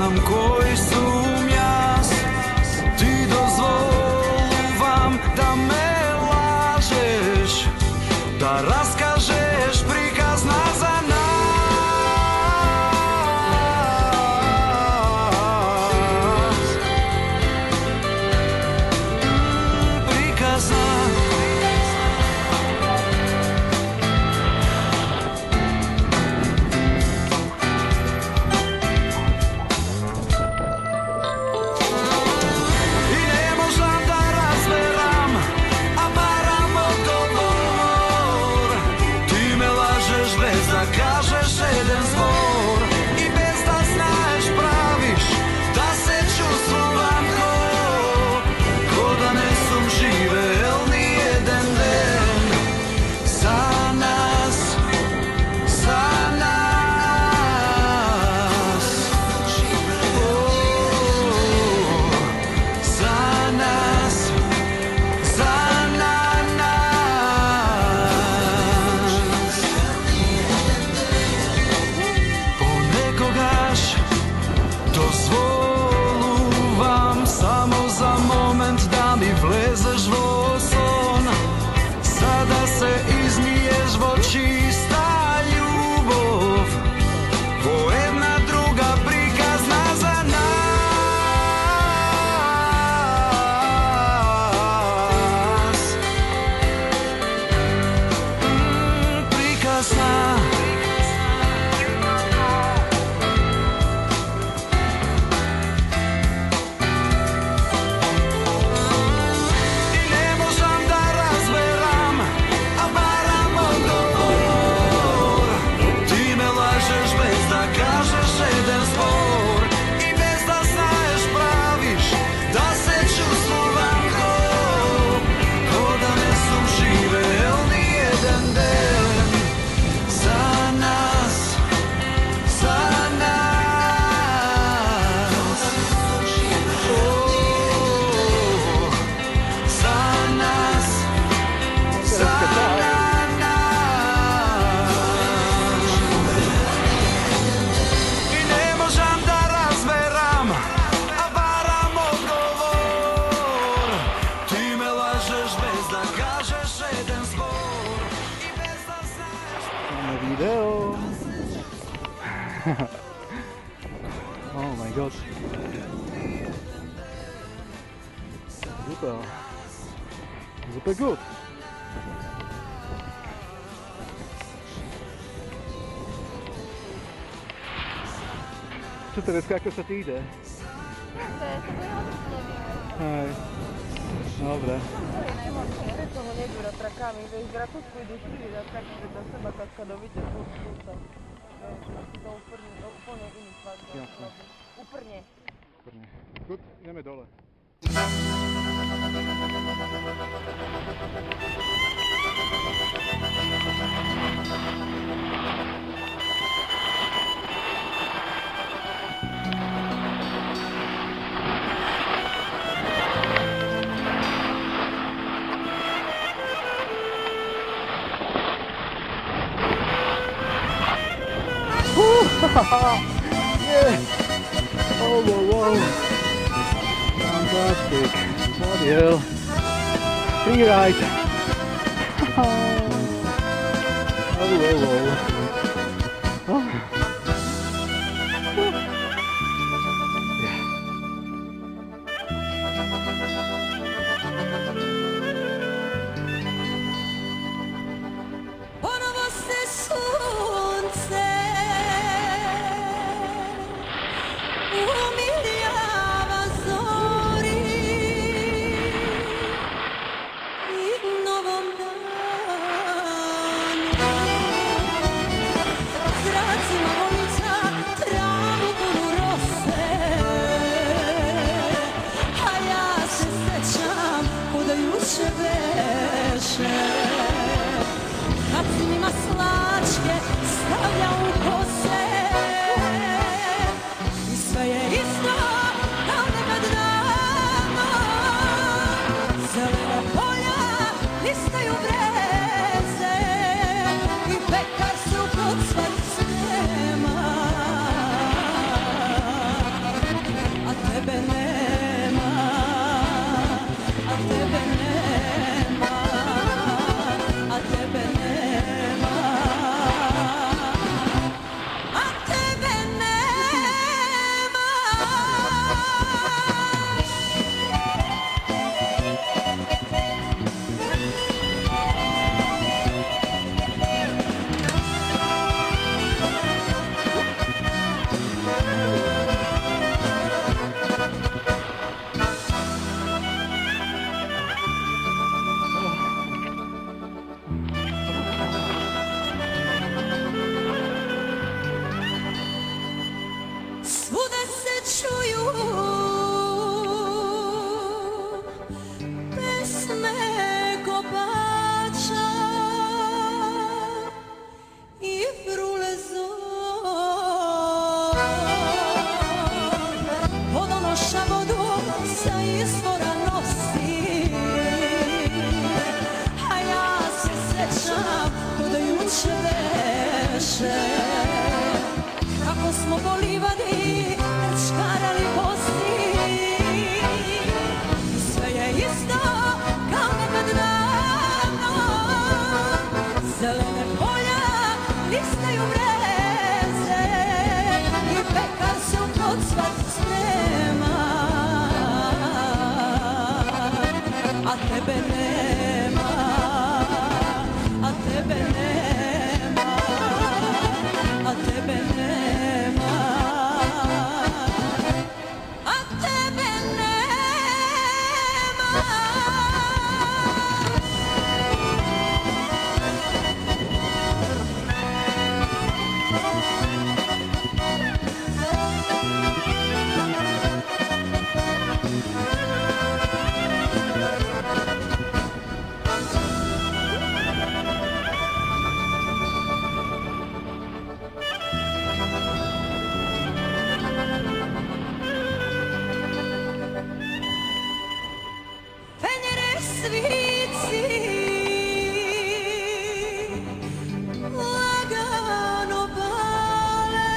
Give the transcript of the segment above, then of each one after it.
znam koji sumnjas. Ti dozvoluvam da me lažeš, da raskažeš prikazna za nas. Prikazna. Kažeš jedan zbor i bez da znaš praviš da se čustvovam ko da nesam živel ni jedan den za nas, za nas, za nas, za dozvoluvam samo za moment da mi vlezeš vo son. Sada se izmiješ vo čista ljubav, vo jedna druga prikazna za nas. Prikazna. Kažeš jedan zbor i bez da znaš praviš da se čustvovam ko da nesam živel ni jedan den za nas, za nas, za nas, za nas. Video. Oh my god. Super. Super gut. Co teraz, kako sa ti ide? Aj. Dobre. Recimo neđu na trakami, već gratusku idu širi da trakite za seba kad vidite puta. Da uprnje ini svakog. Jasno. Uprnje. Gut, ideme dole. Yeah. Oh, wow, wow. Fantastic. Bloody hell. Free ride. Oh, wow, wow. Oh. listaju breze i pekar se u procvat snema, a tebe nema, a tebe nema, a tebe nema, a tebe nema. Fenjere svici, lagano pale,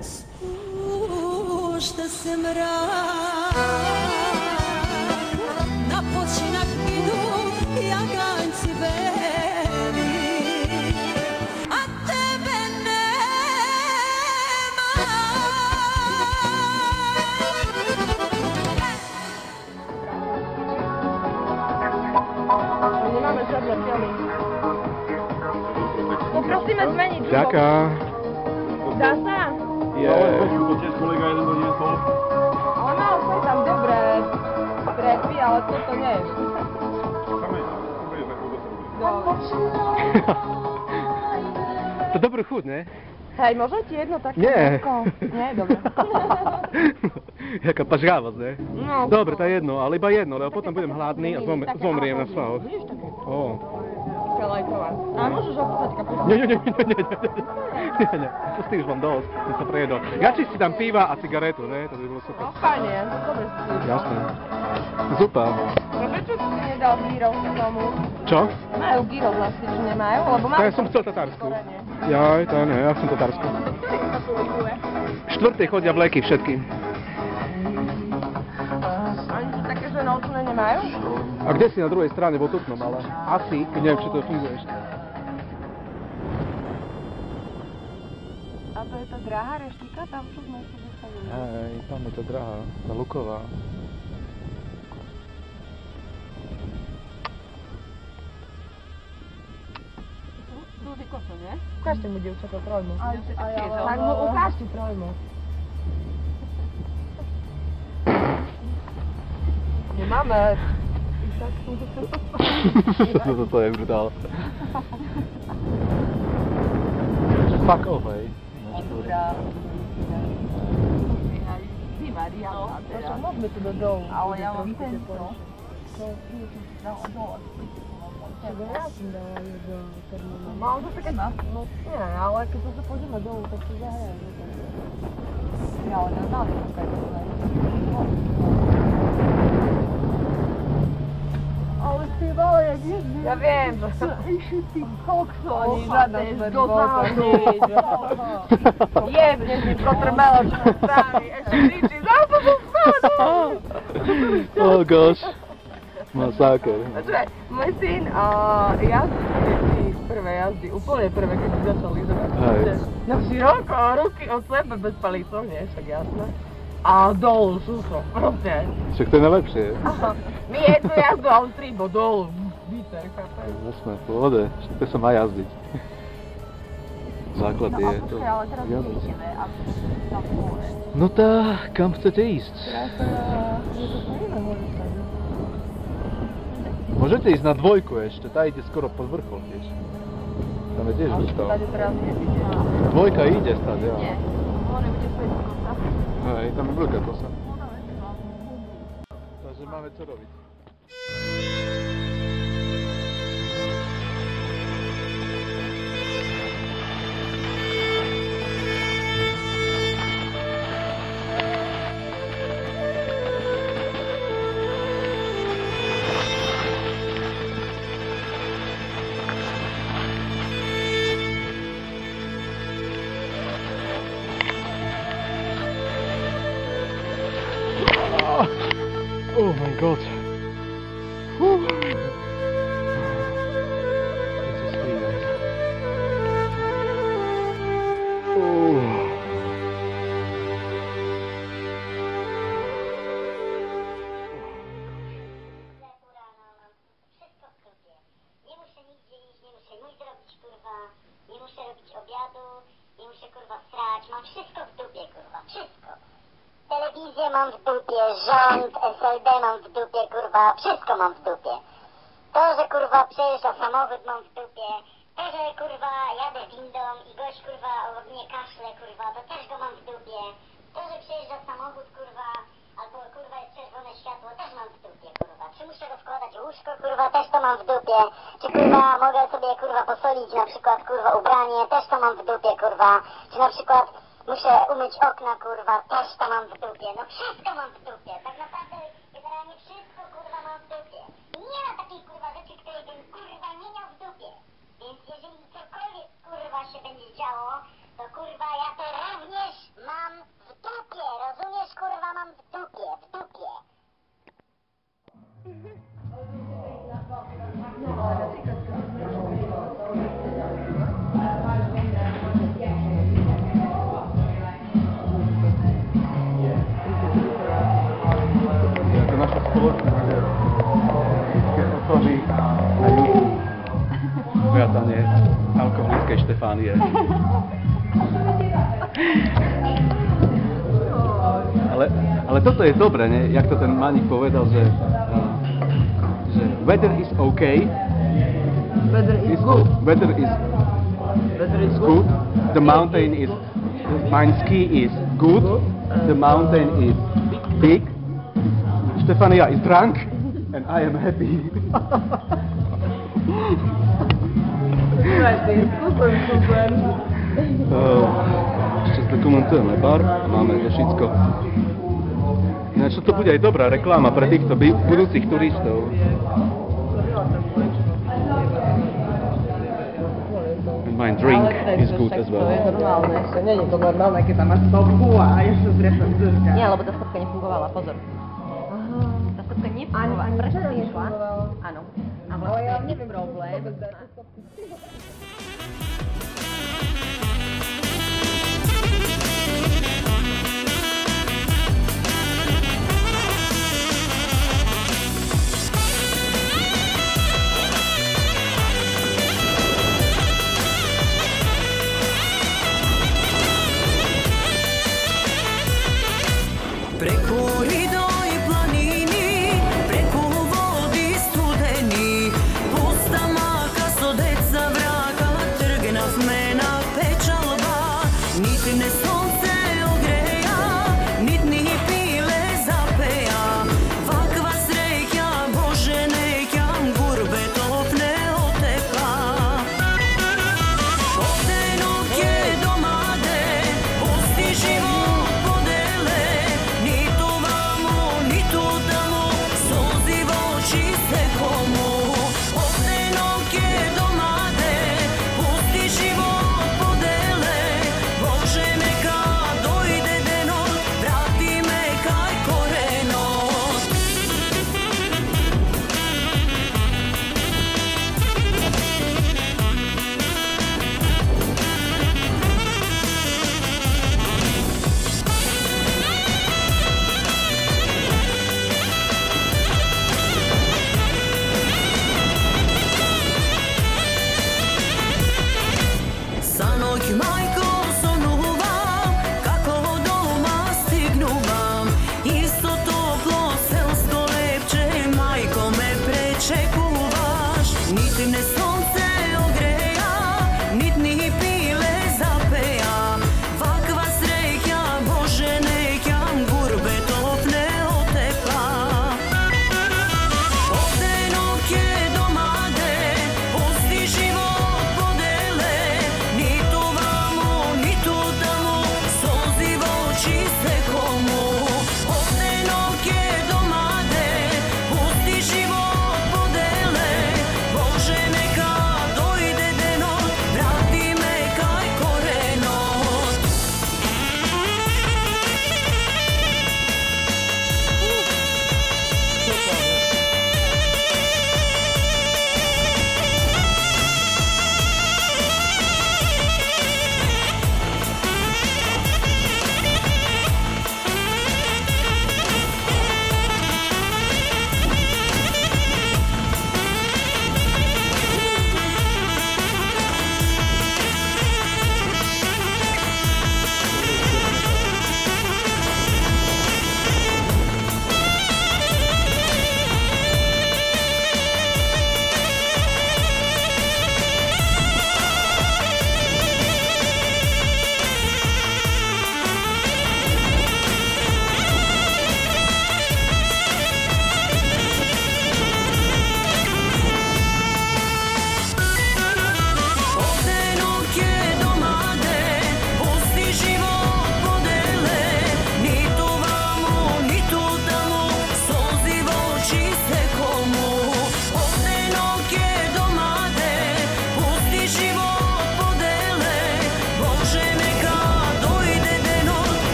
spušta se mrak, na počinak idu jaganjci beli, a tebe Nemáme žiadne filmy. Poprosíme zmeniť zvuk. Ďakujem. Dá sa? To tiež kolega jeden doniesol. Ale mal som tam dobré prepy, ale toto nie. To dobrý chuť, ne? Hej, môžem ti jedno také? Nie. Nie, dobre. Jaká pažrávosť, ne? No. Dobre, to je jedno, ale iba jedno, lebo potom budem hladný a zomriem na svahoch. Vidíš také? Ó. Lajkovať. A môžeš opúsať kapustu? Nie. To s tým už mám dosť, som sa prejedol. Radšej si tam piva a cigaretu, ne? To by bolo super. No fajne, dobre si. Jasné. Super. No prečo si nedal gyrov k tomu? Čo? Majú gyrov vlastne, že nemajú? Lebo To ja som chcel tatarsku. Jaj, to nie, ja som tatarsku. Štvrtej chodia vleky všetky. Oni sú také, že nočné nemajú? A kde si na druhej strane vo Tutnom, ale asi, neviem, či to funguje ešte. A to je tá drahá reštika? Tam čo sme si vystavili? Hej, tam je to drahá, tá luková. Dúži koso, nie? Ukážte mu, dievčatá, trojmu. ja- Tak mu ukážte trojmu. Nemáme. To je brutál. Fuck off, hej. Ty Maria, no, môžeme tu do dołu. Ale ja mám tento. Ja som dala do termínu. Mám to také na? No nie, ale keď sa pôjdeme dolu, tak to zahrajem. Ja, ale na dali také ale ty vole, jak jedný. Ja viem. Išli ty kokso. Ani žiadna zberivota. Jebne si potrmelo, čo mu stáli. Ešte kričí, zase som stáli. Oh gosh. Masáker. Počúvaj, môj syn jazdí prvé jazdy, úplne prvé, keď si začal lyžovať. Hej. Na široko, ruky od sebe bez palícov, nie, však jasné. A dolu, sucho, proste. Však to je najlepšie. My jednu jazdu a on tribo dolu, výter, chápeš? Jasné, v pohode. Však to sa má jazdiť. Základ je to jazdiť. No tak, kam chcete ísť? Môžete ísť na dvojku ešte, tá ide skoro pod vrchol tiež. Tam je tiež vrchol. Tady teraz nevidie. Dvojka ide stade, ja. Nie, môže byť späť kosa. Hej, tam je veľká kosa. Takže máme čo robiť. Oh my god. This is sweet, guys. Znači, mam wszystko w dupie, kurwa, wszystko. Telewizję mam w dupie, rząd, SLD mam w dupie, kurwa, wszystko mam w dupie. To, że kurwa przejeżdża samochód mam w dupie, to, że kurwa jadę windą i gość kurwa obok mnie kaszle, kurwa, to też go mam w dupie. To, że przejeżdża samochód, kurwa, albo kurwa jest czerwone światło, też mam w dupie, kurwa. Czy muszę rozkładać łóżko, kurwa, też to mam w dupie. Czy kurwa mogę sobie kurwa posolić na przykład kurwa ubranie, też to mam w dupie, kurwa. Czy na przykład muszę umyć okna, kurwa, też to mam w dupie. No wszystko mam w dupie. Tak naprawdę generalnie wszystko kurwa mam w dupie. Nie ma takiej kurwa rzeczy, której bym kurwa nie miał w dupie. Więc jeżeli cokolwiek kurwa się będzie działo, to kurwa ja to również mam w dupie. Rozumiesz, kurwa, mam w dupie, w dupie. To nasza spoločnosť. Všetky osoby na juhu. Vrátane alkoholickej Štefánie. Ale toto je dobre, ne? Jak to ten Maník povedal, že weather is okay. Weather is good. Weather is good. The mountain is, my ski is good. The mountain is big. Stefania is drunk and I am happy. Super. Ešte zdokumentujeme bar a máme to všetko. Ináč to bude aj dobrá reklama pre týchto budúcich turistov. And my drink is good as well. To je normálne, ešte nie je to normálne, keď tam máš stopku a ešte zriešam zrka. Nie, lebo tá stopka nefungovala, pozor. Tá stopka nefungovala, prečo si išla? Áno. A vlastne je problém. Preko ridoj planini, preko vodi studeni, pusta maka so deca vrata.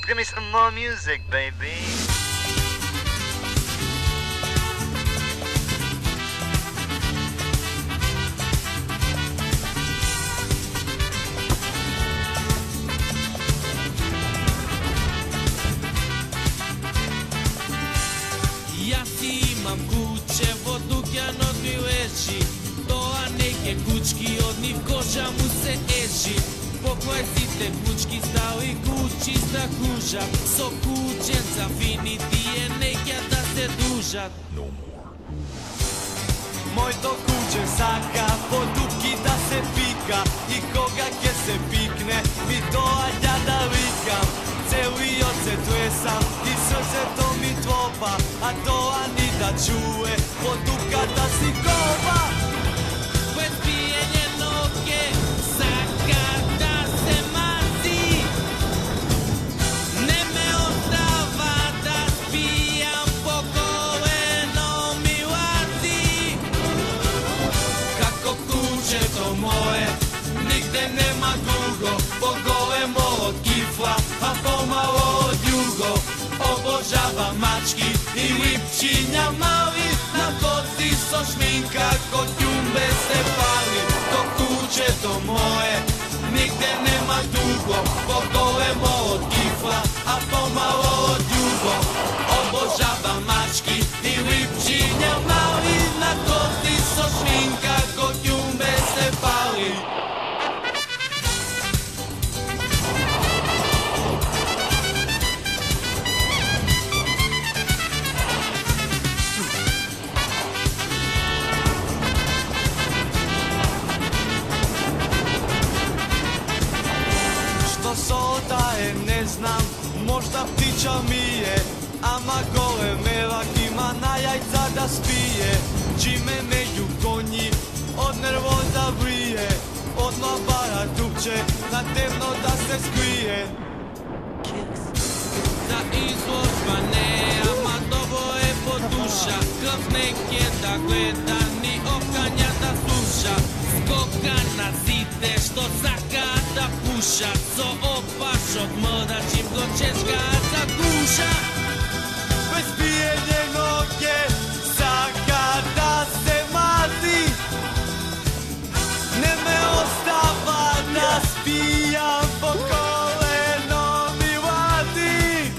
Give me some more music, baby. Imam kuće, vodu kjano mi leži, doa neke kučki, od njih koža mu se eži. Pokoj si te kučki stali kući sta kuža, so kućen za finiti je nekja da se dužat. Moj to kuće saka, po dubki da se pika, i koga kje se pikne, mi to ađa da vikam. Celi od se tvesam, i srce to mi tvopa, a to ani da čuje, po dubka da si kopa. Bez pijenje noge, saka da se mazi, ne me ostava da spijam, po koleno mi lazi. Kako kuće to moje, nigde nema dugo, po golemo od kifla, a pomalo od jugo. Obožavam mački i lipčinja mali, na kosi so šminka, kod ljumbe se pali. To kuće to moje, nigde nema dugo, po golemo od kifla, a pomalo od jugo. Obožavam mački i lipčinja mali, na kosi so šminka, kod ljumbe se pali. Ne znam, možda ptiča mije, ama gole melak ima na jajca da spije. Čime među konji, od nervoza vrije, odmah bara dupče, na temno da se skrije. Za izložba ne, ama dobro je po duša, kroz neke da gleda, ni okanja da sluša. Skoka na zide, što zakada puša, co opaš od mora, čim go češka zaguša. Bez pijenje noge, zakada se mazi, ne me ostava da spijam, po koleno mi lazi.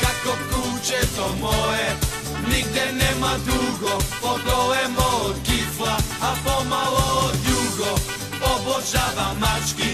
Kako kuće to moje, nigde nema dugo, po golemo od kifla, a pomalo od jugo. Obožavam mački